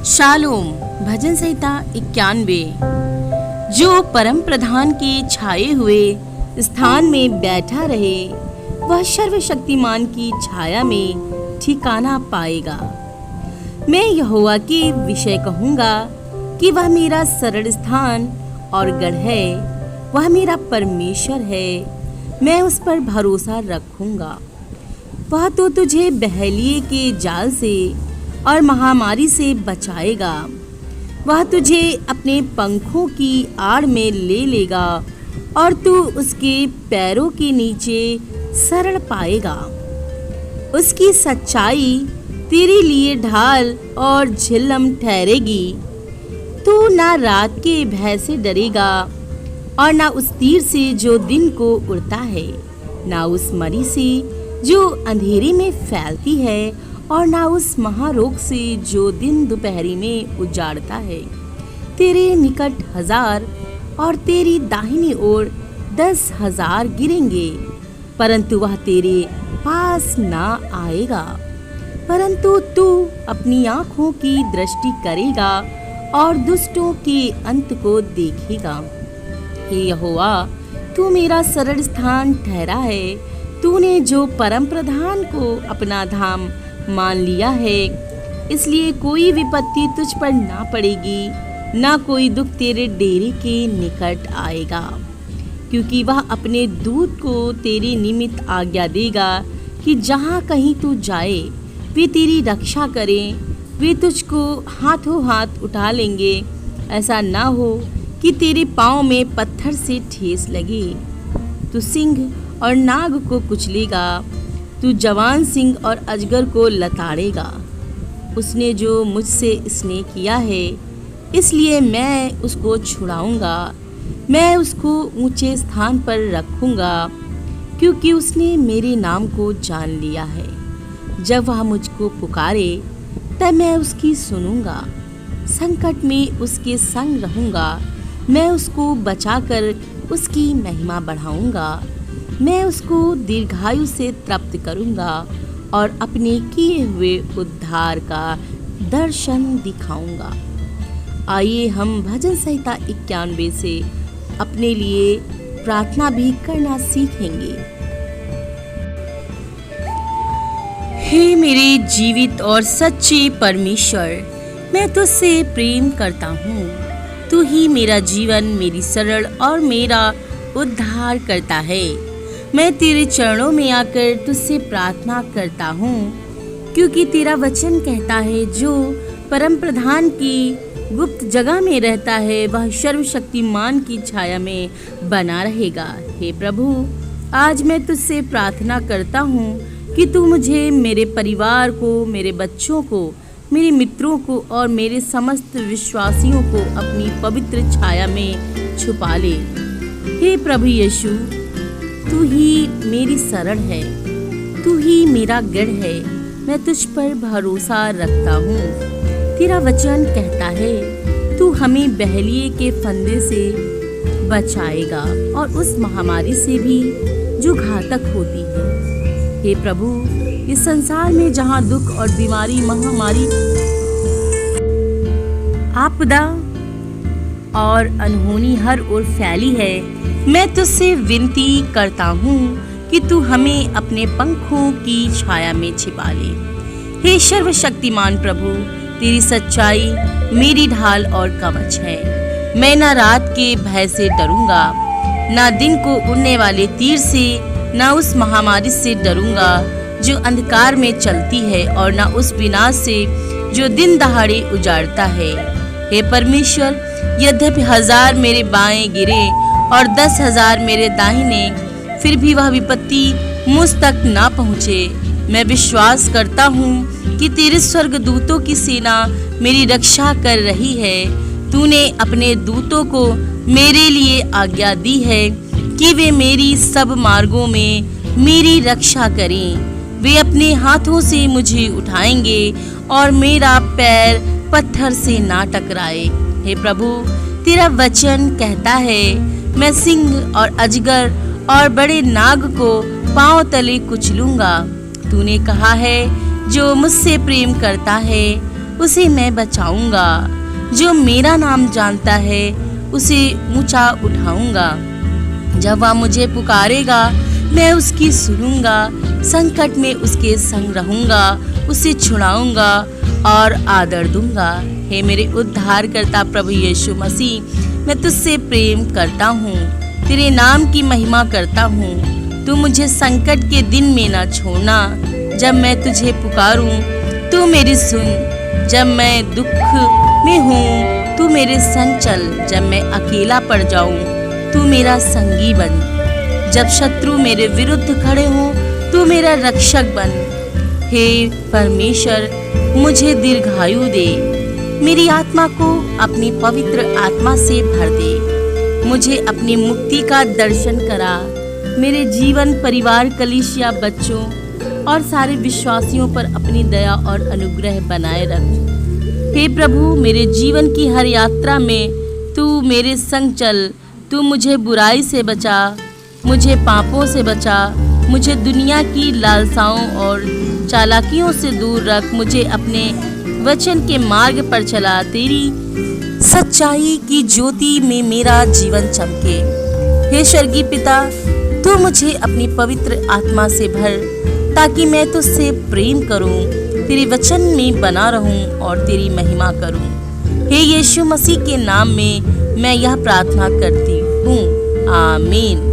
Shalom भजन संहिता 91। जो परम प्रधान के छाए हुए स्थान में बैठा रहे वह सर्वशक्तिमान की छाया में ठिकाना पाएगा। मैं यहोवा के विषय कहूँगा कि वह मेरा सरल स्थान और गढ़ है, वह मेरा परमेश्वर है, मैं उस पर भरोसा रखूँगा। वह तो तुझे बहेलिए के जाल से और महामारी से बचाएगा। वह तुझे अपने पंखों की आड़ में ले लेगा और तू उसके पैरों के नीचे शरण पाएगा। उसकी सच्चाई तेरे लिए ढाल और झिल्लम ठहरेगी। तू ना रात के भय से डरेगा और ना उस तीर से जो दिन को उड़ता है, ना उस मरी से जो अंधेरे में फैलती है, और ना उस महारोग से जो दिन दोपहरी में उजाड़ता है। तेरे निकट 1000 और तेरी दाहिनी ओर 10,000 गिरेंगे, परंतु वह तेरे पास ना आएगा। परंतु तू अपनी आँखों की दृष्टि करेगा और दुष्टों के अंत को देखेगा। हे यहोवा, तू मेरा सरल स्थान ठहरा है। तूने जो परम प्रधान को अपना धाम मान लिया है, इसलिए कोई विपत्ति तुझ पर ना पड़ेगी, ना कोई दुख तेरे डेरे के निकट आएगा। क्योंकि वह अपने दूत को तेरे निमित्त आज्ञा देगा कि जहाँ कहीं तू जाए वे तेरी रक्षा करें। वे तुझको हाथों हाथ उठा लेंगे, ऐसा ना हो कि तेरे पाँव में पत्थर से ठेस लगे। तू सिंह और नाग को कुचलेगा, तू जवान सिंह और अजगर को लताड़ेगा। उसने जो मुझसे स्नेह किया है, इसलिए मैं उसको छुड़ाऊंगा। मैं उसको ऊंचे स्थान पर रखूंगा, क्योंकि उसने मेरे नाम को जान लिया है। जब वह मुझको पुकारे तब मैं उसकी सुनूंगा। संकट में उसके संग रहूंगा। मैं उसको बचाकर उसकी महिमा बढ़ाऊंगा। मैं उसको दीर्घायु से तृप्त करूंगा और अपने किए हुए उद्धार का दर्शन दिखाऊंगा। आइए हम भजन संहिता 91 से अपने लिए प्रार्थना भी करना सीखेंगे। हे मेरे जीवित और सच्चे परमेश्वर, मैं तुझसे प्रेम करता हूँ। तू ही मेरा जीवन, मेरी सरल और मेरा उद्धार करता है। मैं तेरे चरणों में आकर तुझसे प्रार्थना करता हूँ, क्योंकि तेरा वचन कहता है जो परम प्रधान की गुप्त जगह में रहता है वह सर्वशक्तिमान की छाया में बना रहेगा। हे प्रभु, आज मैं तुझसे प्रार्थना करता हूँ कि तू मुझे, मेरे परिवार को, मेरे बच्चों को, मेरे मित्रों को और मेरे समस्त विश्वासियों को अपनी पवित्र छाया में छुपा ले। हे प्रभु यीशु, तू ही मेरी शरण है, तू ही मेरा गढ़ है। मैं तुझ पर भरोसा रखता हूँ। तेरा वचन कहता है तू हमें बहेलिए के फंदे से बचाएगा और उस महामारी से भी जो घातक होती है। हे प्रभु, इस संसार में जहाँ दुख और बीमारी, महामारी, आपदा और अनहोनी हर ओर फैली है, मैं तुझसे विनती करता हूँ कि तू हमें अपने पंखों की छाया में छिपा ले। हे सर्वशक्तिमान प्रभु, तेरी सच्चाई मेरी ढाल और कवच है। मैं ना रात के भय से डरूंगा, ना दिन को उड़ने वाले तीर से, ना उस महामारी से डरूंगा जो अंधकार में चलती है, और ना उस विनाश से जो दिन दहाड़े उजाड़ता है। हे परमेश्वर, यद्यपि 1000 मेरे बाएं गिरे और 10,000 मेरे दाहिने, फिर भी वह विपत्ति मुझ तक ना पहुँचे। मैं विश्वास करता हूँ कि तेरे स्वर्गदूतों की सेना मेरी रक्षा कर रही है। तूने अपने दूतों को मेरे लिए आज्ञा दी है कि वे मेरी सब मार्गों में मेरी रक्षा करें। वे अपने हाथों से मुझे उठाएंगे और मेरा पैर पत्थर से ना टकराए। हे प्रभु, तेरा वचन कहता है मैं सिंह और अजगर और बड़े नाग को पांव तले कुचलूंगा। तूने कहा है जो मुझसे प्रेम करता है उसे मैं बचाऊंगा। जो मेरा नाम जानता है उसे ऊंचा उठाऊंगा। जब वह मुझे पुकारेगा मैं उसकी सुनूंगा। संकट में उसके संग रहूंगा, उसे छुड़ाऊंगा और आदर दूंगा। हे मेरे उद्धारकर्ता प्रभु यीशु मसीह, मैं तुझसे प्रेम करता हूँ, तेरे नाम की महिमा करता हूँ। तू मुझे संकट के दिन में ना छोड़ना। जब मैं तुझे पुकारूं तू मेरी सुन। जब मैं दुख में हूँ तू मेरे संग चल। जब मैं अकेला पड़ जाऊं तू मेरा संगी बन। जब शत्रु मेरे विरुद्ध खड़े हों तू मेरा रक्षक बन। हे परमेश्वर, मुझे दीर्घायु दे, मेरी आत्मा को अपनी पवित्र आत्मा से भर दे। मुझे अपनी मुक्ति का दर्शन करा। मेरे जीवन, परिवार, कलीसिया, बच्चों और सारे विश्वासियों पर अपनी दया और अनुग्रह बनाए रख। हे प्रभु, मेरे जीवन की हर यात्रा में तू मेरे संग चल। तू मुझे बुराई से बचा, मुझे पापों से बचा, मुझे दुनिया की लालसाओं और चालाकियों से दूर रख। मुझे अपने वचन के मार्ग पर चला। तेरी सच्चाई की ज्योति में मेरा जीवन चमके। हे स्वर्गीय पिता, तू मुझे अपनी पवित्र आत्मा से भर, ताकि मैं तुझसे प्रेम करूं, तेरे वचन में बना रहूं और तेरी महिमा करूं। हे यीशु मसीह के नाम में मैं यह प्रार्थना करती हूँ। आमीन।